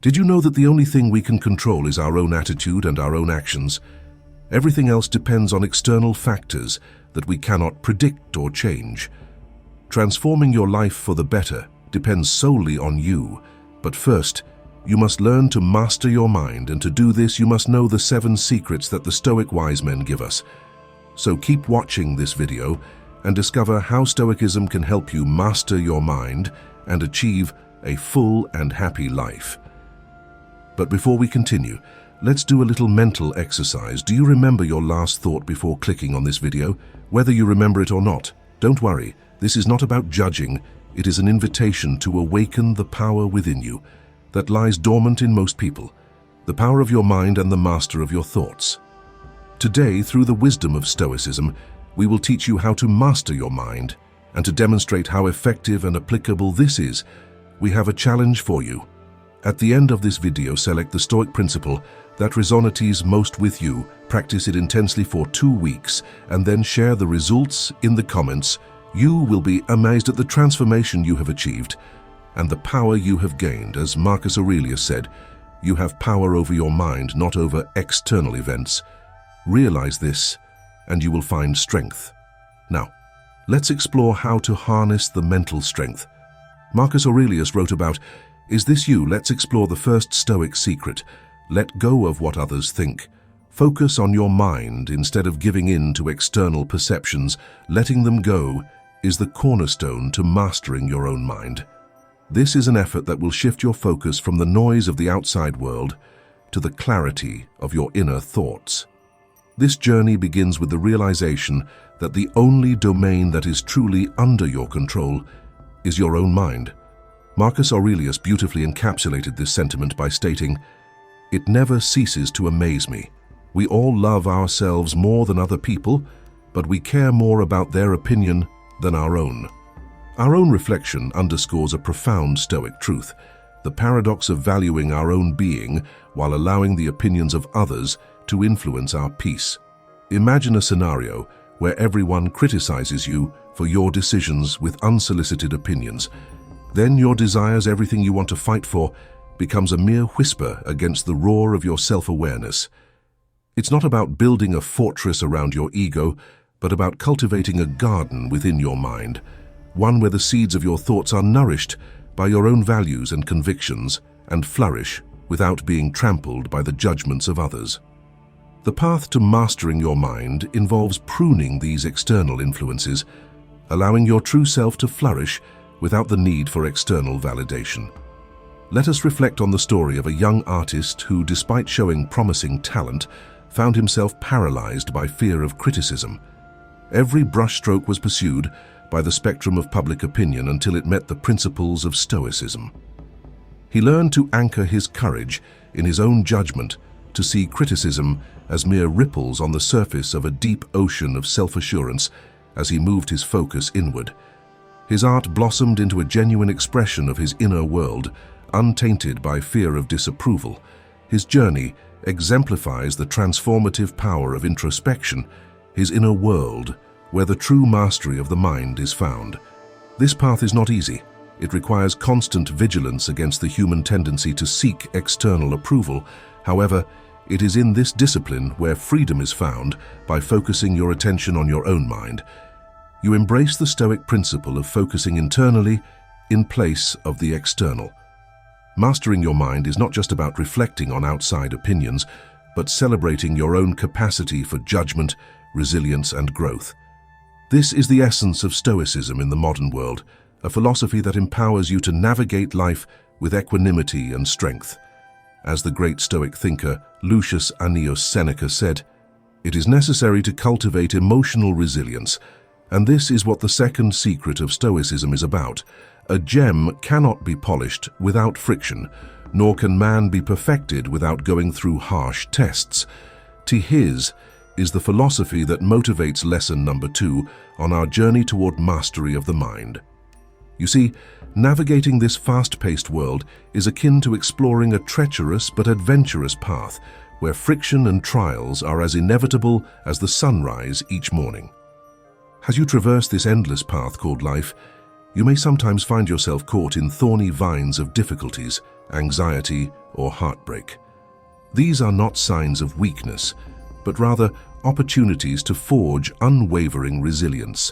Did you know that the only thing we can control is our own attitude and our own actions? Everything else depends on external factors that we cannot predict or change. Transforming your life for the better depends solely on you, but first, you must learn to master your mind, and to do this you must know the 7 secrets that the Stoic wise men give us. So keep watching this video and discover how Stoicism can help you master your mind and achieve a full and happy life. But before we continue, let's do a little mental exercise. Do you remember your last thought before clicking on this video? Whether you remember it or not, don't worry. This is not about judging. It is an invitation to awaken the power within you that lies dormant in most people, the power of your mind and the master of your thoughts. Today, through the wisdom of Stoicism, we will teach you how to master your mind, and to demonstrate how effective and applicable this is, we have a challenge for you. At the end of this video, select the Stoic principle that resonates most with you, practice it intensely for 2 weeks, and then share the results in the comments. You will be amazed at the transformation you have achieved and the power you have gained. As Marcus Aurelius said, you have power over your mind, not over external events. Realize this, and you will find strength. Now, let's explore how to harness the mental strength. Marcus Aurelius wrote about, "Is this you?" Let's explore the first Stoic secret. Let go of what others think. Focus on your mind instead of giving in to external perceptions. Letting them go is the cornerstone to mastering your own mind. This is an effort that will shift your focus from the noise of the outside world to the clarity of your inner thoughts. This journey begins with the realization that the only domain that is truly under your control is your own mind. Marcus Aurelius beautifully encapsulated this sentiment by stating, "It never ceases to amaze me. We all love ourselves more than other people, but we care more about their opinion than our own." Our own reflection underscores a profound Stoic truth, the paradox of valuing our own being while allowing the opinions of others to influence our peace. Imagine a scenario where everyone criticizes you for your decisions with unsolicited opinions. Then your desires, everything you want to fight for, becomes a mere whisper against the roar of your self-awareness. It's not about building a fortress around your ego, but about cultivating a garden within your mind, one where the seeds of your thoughts are nourished by your own values and convictions and flourish without being trampled by the judgments of others. The path to mastering your mind involves pruning these external influences, allowing your true self to flourish without the need for external validation. Let us reflect on the story of a young artist who, despite showing promising talent, found himself paralyzed by fear of criticism. Every brushstroke was pursued by the spectrum of public opinion until it met the principles of Stoicism. He learned to anchor his courage in his own judgment, to see criticism as mere ripples on the surface of a deep ocean of self-assurance as he moved his focus inward. His art blossomed into a genuine expression of his inner world, untainted by fear of disapproval. His journey exemplifies the transformative power of introspection, his inner world, where the true mastery of the mind is found. This path is not easy. It requires constant vigilance against the human tendency to seek external approval. However, it is in this discipline where freedom is found by focusing your attention on your own mind. You embrace the Stoic principle of focusing internally in place of the external. Mastering your mind is not just about reflecting on outside opinions, but celebrating your own capacity for judgment, resilience, and growth. This is the essence of Stoicism in the modern world, a philosophy that empowers you to navigate life with equanimity and strength. As the great Stoic thinker Lucius Annius Seneca said, "It is necessary to cultivate emotional resilience," and this is what the second secret of Stoicism is about. A gem cannot be polished without friction, nor can man be perfected without going through harsh tests. His is the philosophy that motivates lesson number 2 on our journey toward mastery of the mind. You see, navigating this fast-paced world is akin to exploring a treacherous but adventurous path where friction and trials are as inevitable as the sunrise each morning. As you traverse this endless path called life, you may sometimes find yourself caught in thorny vines of difficulties, anxiety, or heartbreak. These are not signs of weakness, but rather opportunities to forge unwavering resilience.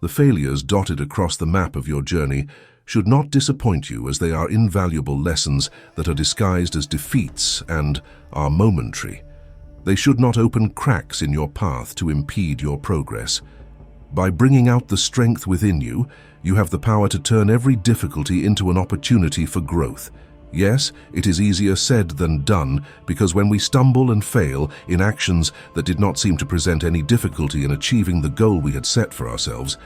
The failures dotted across the map of your journey should not disappoint you, as they are invaluable lessons that are disguised as defeats and are momentary. They should not open cracks in your path to impede your progress. By bringing out the strength within you, you have the power to turn every difficulty into an opportunity for growth. Yes, it is easier said than done, because when we stumble and fail in actions that did not seem to present any difficulty in achieving the goal we had set for ourselves,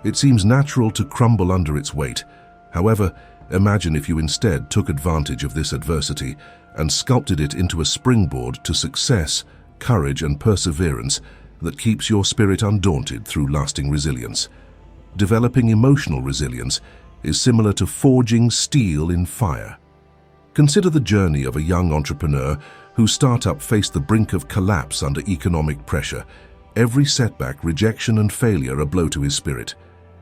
it seems natural to crumble under its weight. However, imagine if you instead took advantage of this adversity and sculpted it into a springboard to success, courage, and perseverance that keeps your spirit undaunted through lasting resilience. Developing emotional resilience is similar to forging steel in fire. Consider the journey of a young entrepreneur whose startup faced the brink of collapse under economic pressure. Every setback, rejection, and failure a blow to his spirit.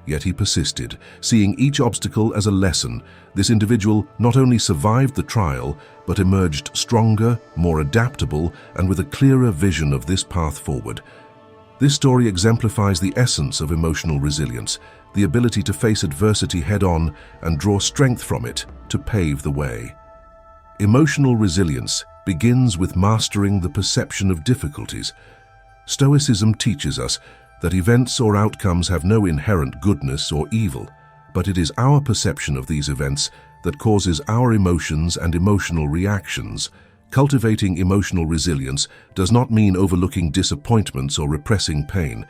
Yet he persisted, seeing each obstacle as a lesson. This individual not only survived the trial, but emerged stronger, more adaptable, and with a clearer vision of this path forward. This story exemplifies the essence of emotional resilience, the ability to face adversity head-on and draw strength from it to pave the way. Emotional resilience begins with mastering the perception of difficulties. Stoicism teaches us that events or outcomes have no inherent goodness or evil, but it is our perception of these events that causes our emotions and emotional reactions. Cultivating emotional resilience does not mean overlooking disappointments or repressing pain,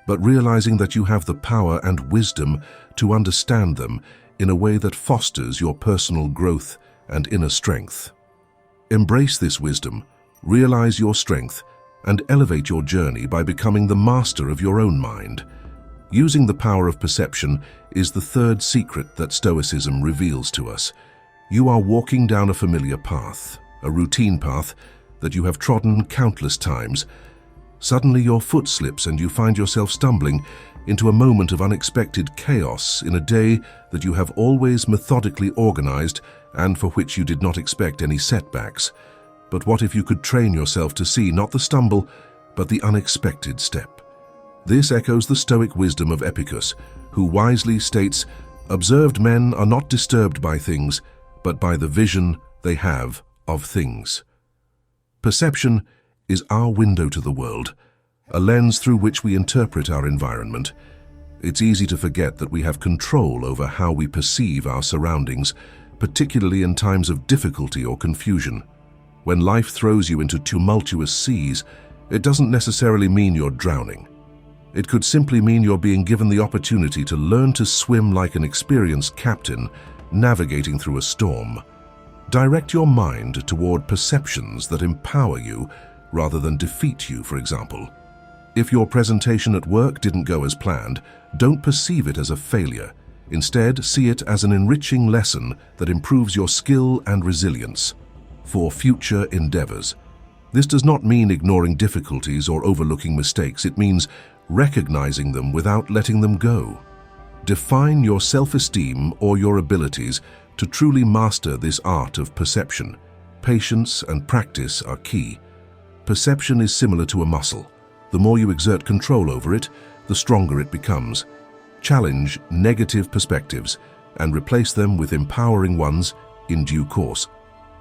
but realizing that you have the power and wisdom to understand them in a way that fosters your personal growth and inner strength. Embrace this wisdom, realize your strength, and elevate your journey by becoming the master of your own mind. Using the power of perception is the third secret that Stoicism reveals to us. You are walking down a familiar path, a routine path that you have trodden countless times. Suddenly your foot slips and you find yourself stumbling into a moment of unexpected chaos in a day that you have always methodically organized and for which you did not expect any setbacks. But what if you could train yourself to see not the stumble, but the unexpected step? This echoes the Stoic wisdom of Epictetus, who wisely states, "Observed men are not disturbed by things, but by the vision they have of things." Perception is our window to the world, a lens through which we interpret our environment. It's easy to forget that we have control over how we perceive our surroundings, particularly in times of difficulty or confusion. When life throws you into tumultuous seas, it doesn't necessarily mean you're drowning. It could simply mean you're being given the opportunity to learn to swim like an experienced captain, navigating through a storm. Direct your mind toward perceptions that empower you rather than defeat you, for example. If your presentation at work didn't go as planned, don't perceive it as a failure. Instead, see it as an enriching lesson that improves your skill and resilience for future endeavors. This does not mean ignoring difficulties or overlooking mistakes. It means recognizing them without letting them go. Define your self-esteem or your abilities to truly master this art of perception. Patience and practice are key. Perception is similar to a muscle. The more you exert control over it, the stronger it becomes. Challenge negative perspectives and replace them with empowering ones in due course.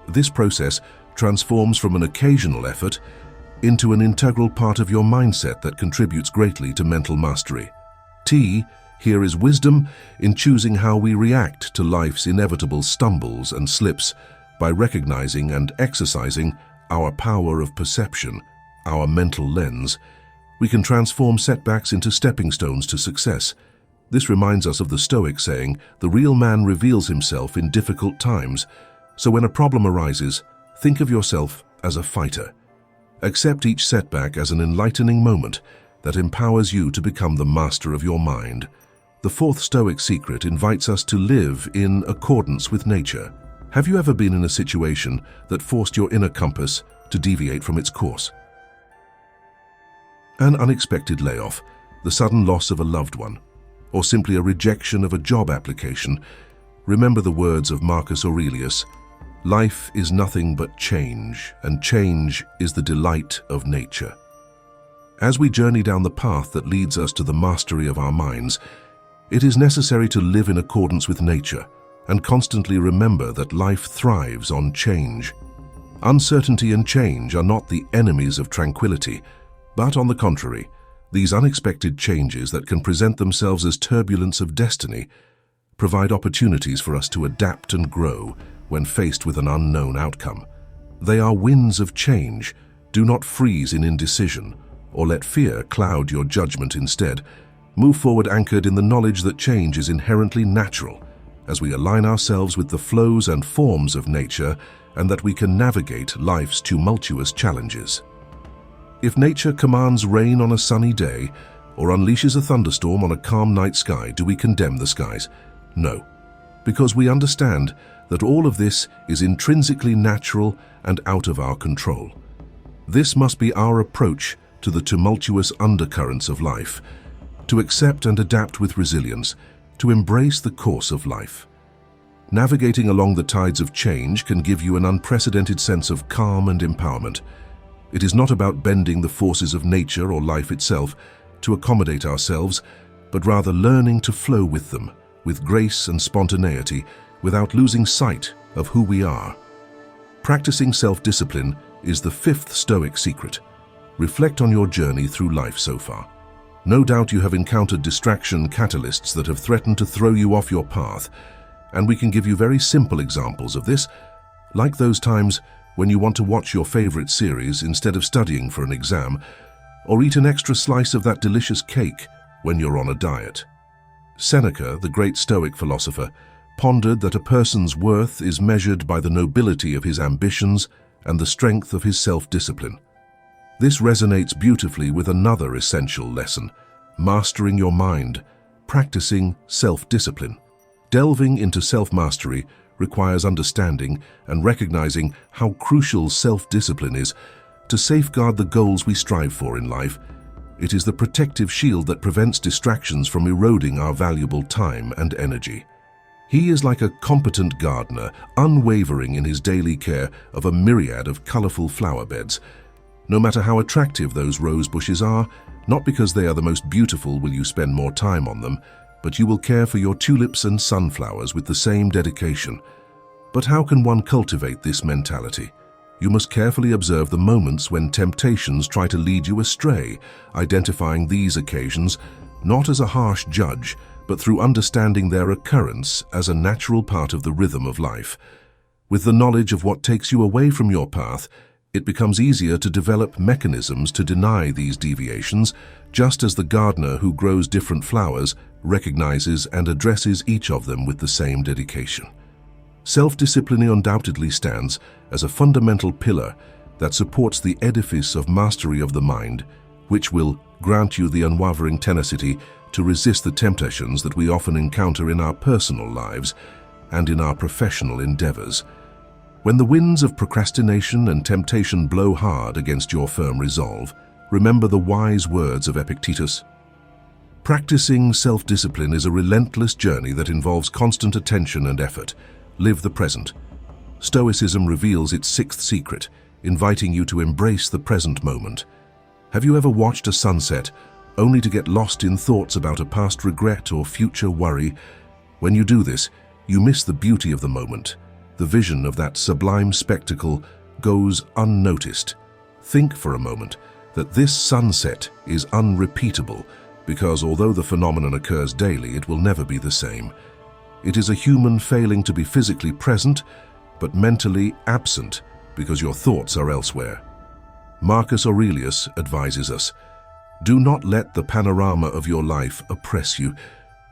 This process transforms from an occasional effort into an integral part of your mindset that contributes greatly to mental mastery. Here is wisdom in choosing how we react to life's inevitable stumbles and slips. By recognizing and exercising our power of perception, our mental lens, we can transform setbacks into stepping stones to success. This reminds us of the Stoic saying, "The real man reveals himself in difficult times." So when a problem arises, think of yourself as a fighter. Accept each setback as an enlightening moment that empowers you to become the master of your mind. The fourth Stoic secret invites us to live in accordance with nature. Have you ever been in a situation that forced your inner compass to deviate from its course? An unexpected layoff, the sudden loss of a loved one, or simply a rejection of a job application. Remember the words of Marcus Aurelius: "Life is nothing but change, and change is the delight of nature." As we journey down the path that leads us to the mastery of our minds, it is necessary to live in accordance with nature and constantly remember that life thrives on change. Uncertainty and change are not the enemies of tranquility, but on the contrary, these unexpected changes that can present themselves as turbulence of destiny provide opportunities for us to adapt and grow when faced with an unknown outcome. They are winds of change. Do not freeze in indecision or let fear cloud your judgment. Instead, move forward anchored in the knowledge that change is inherently natural as we align ourselves with the flows and forms of nature, and that we can navigate life's tumultuous challenges. If nature commands rain on a sunny day or unleashes a thunderstorm on a calm night sky, do we condemn the skies? No, because we understand that all of this is intrinsically natural and out of our control. This must be our approach to the tumultuous undercurrents of life, to accept and adapt with resilience, to embrace the course of life. Navigating along the tides of change can give you an unprecedented sense of calm and empowerment. It is not about bending the forces of nature or life itself to accommodate ourselves, but rather learning to flow with them, with grace and spontaneity, without losing sight of who we are. Practicing self-discipline is the fifth Stoic secret. Reflect on your journey through life so far. No doubt you have encountered distraction catalysts that have threatened to throw you off your path, and we can give you very simple examples of this, like those times when you want to watch your favorite series instead of studying for an exam, or eat an extra slice of that delicious cake when you're on a diet. Seneca, the great Stoic philosopher, pondered that a person's worth is measured by the nobility of his ambitions and the strength of his self-discipline. This resonates beautifully with another essential lesson: mastering your mind, practicing self-discipline. Delving into self-mastery requires understanding and recognizing how crucial self-discipline is to safeguard the goals we strive for in life. It is the protective shield that prevents distractions from eroding our valuable time and energy. He is like a competent gardener, unwavering in his daily care of a myriad of colorful flower beds. No matter how attractive those rose bushes are, not because they are the most beautiful will you spend more time on them, but you will care for your tulips and sunflowers with the same dedication. But how can one cultivate this mentality? You must carefully observe the moments when temptations try to lead you astray, identifying these occasions not as a harsh judge, but through understanding their occurrence as a natural part of the rhythm of life. With the knowledge of what takes you away from your path, it becomes easier to develop mechanisms to deny these deviations, just as the gardener who grows different flowers recognizes and addresses each of them with the same dedication. Self-discipline undoubtedly stands as a fundamental pillar that supports the edifice of mastery of the mind, which will grant you the unwavering tenacity to resist the temptations that we often encounter in our personal lives and in our professional endeavors. When the winds of procrastination and temptation blow hard against your firm resolve, remember the wise words of Epictetus. Practicing self-discipline is a relentless journey that involves constant attention and effort. Live the present. Stoicism reveals its sixth secret, inviting you to embrace the present moment. Have you ever watched a sunset only to get lost in thoughts about a past regret or future worry? When you do this, you miss the beauty of the moment. The vision of that sublime spectacle goes unnoticed. Think for a moment that this sunset is unrepeatable, because although the phenomenon occurs daily, it will never be the same. It is a human failing to be physically present, but mentally absent because your thoughts are elsewhere. Marcus Aurelius advises us, "Do not let the panorama of your life oppress you.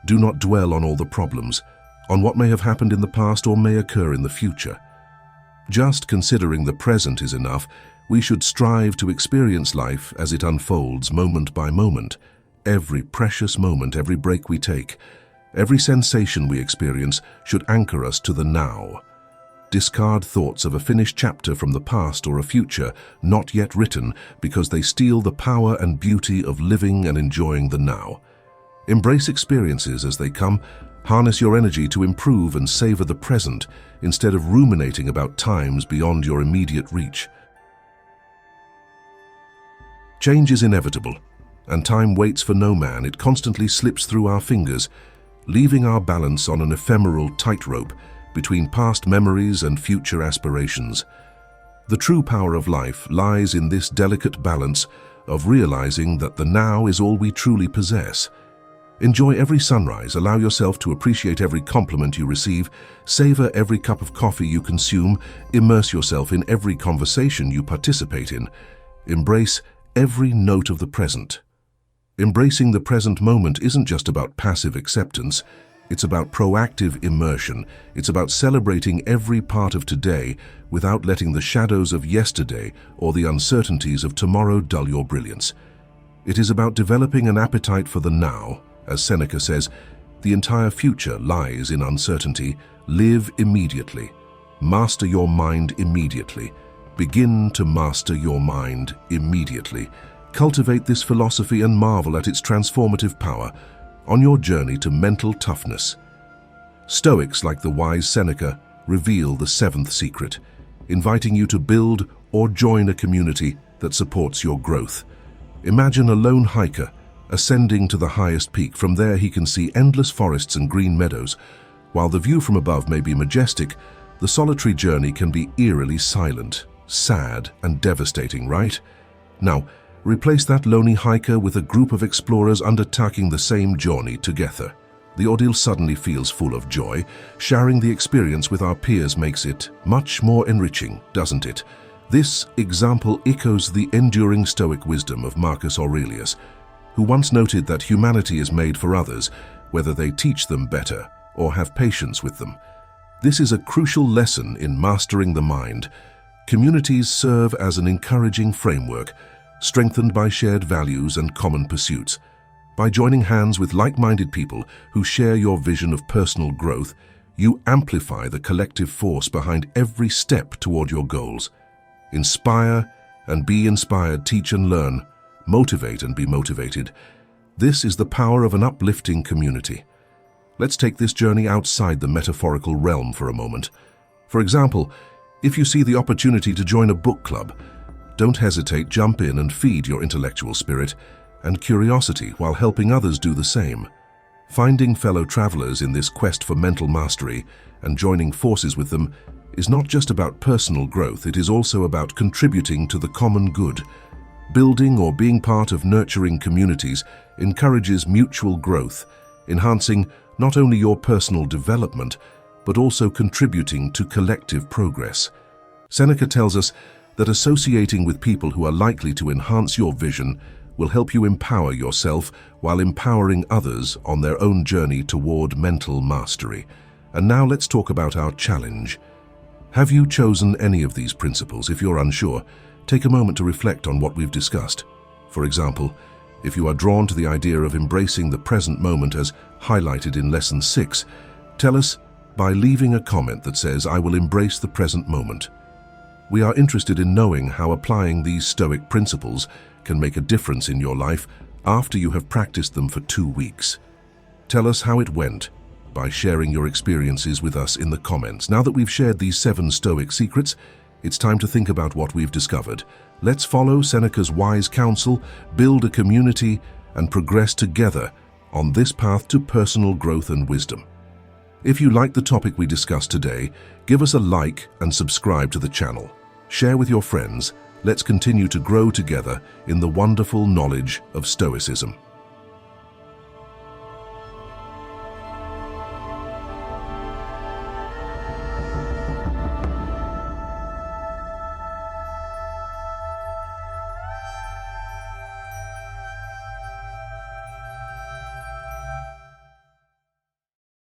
Do not dwell on all the problems, on what may have happened in the past or may occur in the future. Just considering the present is enough. We should strive to experience life as it unfolds moment by moment. Every precious moment, every break we take, every sensation we experience should anchor us to the now. Discard thoughts of a finished chapter from the past or a future not yet written, because they steal the power and beauty of living and enjoying the now. Embrace experiences as they come, Harness your energy to improve and savor the present instead of ruminating about times beyond your immediate reach. Change is inevitable, and time waits for no man. It constantly slips through our fingers, leaving our balance on an ephemeral tightrope between past memories and future aspirations. The true power of life lies in this delicate balance of realizing that the now is all we truly possess. Enjoy every sunrise, allow yourself to appreciate every compliment you receive, savor every cup of coffee you consume, immerse yourself in every conversation you participate in. Embrace every note of the present. Embracing the present moment isn't just about passive acceptance, it's about proactive immersion. It's about celebrating every part of today without letting the shadows of yesterday or the uncertainties of tomorrow dull your brilliance. It is about developing an appetite for the now. As Seneca says, the entire future lies in uncertainty. Live immediately. Master your mind immediately. Begin to master your mind immediately. Cultivate this philosophy and marvel at its transformative power on your journey to mental toughness. Stoics, like the wise Seneca, reveal the seventh secret, inviting you to build or join a community that supports your growth. Imagine a lone hiker ascending to the highest peak. From there he can see endless forests and green meadows. While the view from above may be majestic, the solitary journey can be eerily silent, sad, and devastating, right? Now, replace that lonely hiker with a group of explorers undertaking the same journey together. The ordeal suddenly feels full of joy. Sharing the experience with our peers makes it much more enriching, doesn't it? This example echoes the enduring Stoic wisdom of Marcus Aurelius, who once noted that humanity is made for others, whether they teach them better or have patience with them. This is a crucial lesson in mastering the mind. Communities serve as an encouraging framework, strengthened by shared values and common pursuits. By joining hands with like-minded people who share your vision of personal growth, you amplify the collective force behind every step toward your goals. Inspire and be inspired, teach and learn, motivate and be motivated. This is the power of an uplifting community. Let's take this journey outside the metaphorical realm for a moment. For example, if you see the opportunity to join a book club, don't hesitate, jump in and feed your intellectual spirit and curiosity while helping others do the same. Finding fellow travelers in this quest for mental mastery and joining forces with them is not just about personal growth, it is also about contributing to the common good. Building or being part of nurturing communities encourages mutual growth, enhancing not only your personal development, but also contributing to collective progress. Seneca tells us that associating with people who are likely to enhance your vision will help you empower yourself while empowering others on their own journey toward mental mastery. And now let's talk about our challenge. Have you chosen any of these principles? If you're unsure, take a moment to reflect on what we've discussed. For example, if you are drawn to the idea of embracing the present moment as highlighted in Lesson 6, tell us by leaving a comment that says, "I will embrace the present moment." We are interested in knowing how applying these Stoic principles can make a difference in your life after you have practiced them for 2 weeks. Tell us how it went by sharing your experiences with us in the comments. Now that we've shared these 7 Stoic secrets, it's time to think about what we've discovered. Let's follow Seneca's wise counsel, build a community, and progress together on this path to personal growth and wisdom. If you like the topic we discussed today, give us a like and subscribe to the channel. Share with your friends. Let's continue to grow together in the wonderful knowledge of Stoicism.